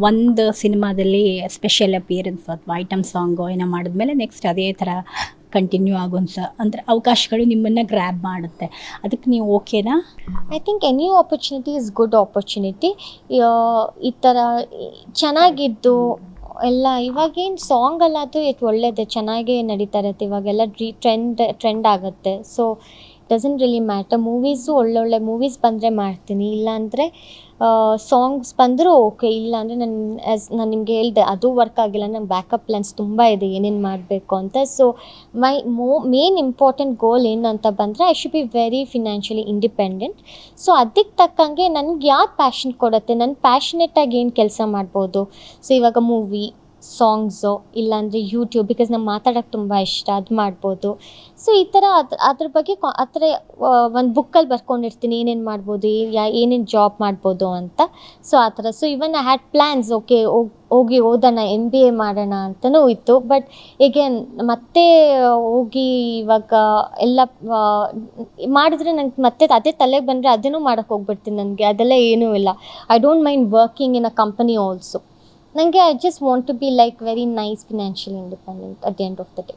ಒಂದು ಸಿನಿಮಾದಲ್ಲಿ special appearance ಅಥವಾ ಐಟಮ್ ಸಾಂಗು ಏನೋ ಮಾಡಿದ್ಮೇಲೆ ನೆಕ್ಸ್ಟ್ ಅದೇ ಥರ ಕಂಟಿನ್ಯೂ ಅಂದರೆ ಅವಕಾಶಗಳು ನಿಮ್ಮನ್ನು ಗ್ರ್ಯಾಬ್ ಮಾಡುತ್ತೆ. ಅದಕ್ಕೆ ನೀವು ಓಕೆನಾ? I think any opportunity is good opportunity. ಈ ಥರ ಚೆನ್ನಾಗಿದ್ದು ಎಲ್ಲ ಇವಾಗೇನು ಸಾಂಗಲ್ಲಾದರೂ ಒಳ್ಳೆಯದೇ, ಚೆನ್ನಾಗೇ ನಡೀತಾ ಇರುತ್ತೆ. ಇವಾಗೆಲ್ಲ ಟ್ರೆಂಡ್ ಆಗುತ್ತೆ. So doesn't really matter. Movies ಒಳ್ಳೊಳ್ಳೆ ಮೂವೀಸ್ ಬಂದರೆ ಮಾಡ್ತೀನಿ, ಇಲ್ಲಾಂದರೆ ಸಾಂಗ್ಸ್ ಬಂದರೂ ಓಕೆ. ಇಲ್ಲಾಂದರೆ ನಾನು ನಿಮಗೆ ಹೇಳಿದೆ, ಅದು ವರ್ಕ್ ಆಗಿಲ್ಲ, ನಂಗೆ ಬ್ಯಾಕಪ್ ಪ್ಲ್ಯಾನ್ಸ್ ತುಂಬ ಇದೆ ಏನೇನು ಮಾಡಬೇಕು ಅಂತ. ಸೊ ಮೈ ಮೇನ್ ಇಂಪಾರ್ಟೆಂಟ್ ಗೋಲ್ ಏನು ಅಂತ ಬಂದರೆ I should be very financially independent. So ಅದಕ್ಕೆ ತಕ್ಕಂಗೆ ನನಗೆ ಯಾವ್ದು ಪ್ಯಾಷನ್ ಕೊಡುತ್ತೆ, ನಾನು ಪ್ಯಾಷನೇಟಾಗಿ ಏನು ಕೆಲಸ ಮಾಡ್ಬೋದು. ಸೊ ಇವಾಗ ಮೂವಿ, ಸಾಂಗ್ಸು, ಇಲ್ಲಾಂದರೆ ಯೂಟ್ಯೂಬ್, ಬಿಕಾಸ್ ನಂಗೆ ಮಾತಾಡೋಕ್ಕೆ ತುಂಬ ಇಷ್ಟ, ಅದು ಮಾಡ್ಬೋದು. ಸೊ ಈ ಥರ ಅದ್ರ ಬಗ್ಗೆ ಆ ಥರ ಒಂದು ಬುಕ್ಕಲ್ಲಿ ಬರ್ಕೊಂಡಿರ್ತೀನಿ ಏನೇನು ಮಾಡ್ಬೋದು, ಏನೇನು ಜಾಬ್ ಮಾಡ್ಬೋದು ಅಂತ. ಸೊ ಆ ಥರ. So even I had plans, okay ಹೋಗಿ ಓದೋಣ, MBA ಮಾಡೋಣ ಅಂತಲೂ ಇತ್ತು. ಬಟ್ ಎಗೇನ್ ಮತ್ತೆ ಹೋಗಿ ಇವಾಗ ಎಲ್ಲ ಮಾಡಿದ್ರೆ ನಂಗೆ ಮತ್ತೆ ಅದೇ ತಲೆಗೆ ಬಂದರೆ ಅದನ್ನು ಮಾಡೋಕ್ಕೆ ಹೋಗ್ಬಿಡ್ತೀನಿ. ನನಗೆ ಅದೆಲ್ಲ ಏನೂ ಇಲ್ಲ. I don't mind working in a company also. ನನಗೆ I just want to be like very nice financially independent at the end of the day.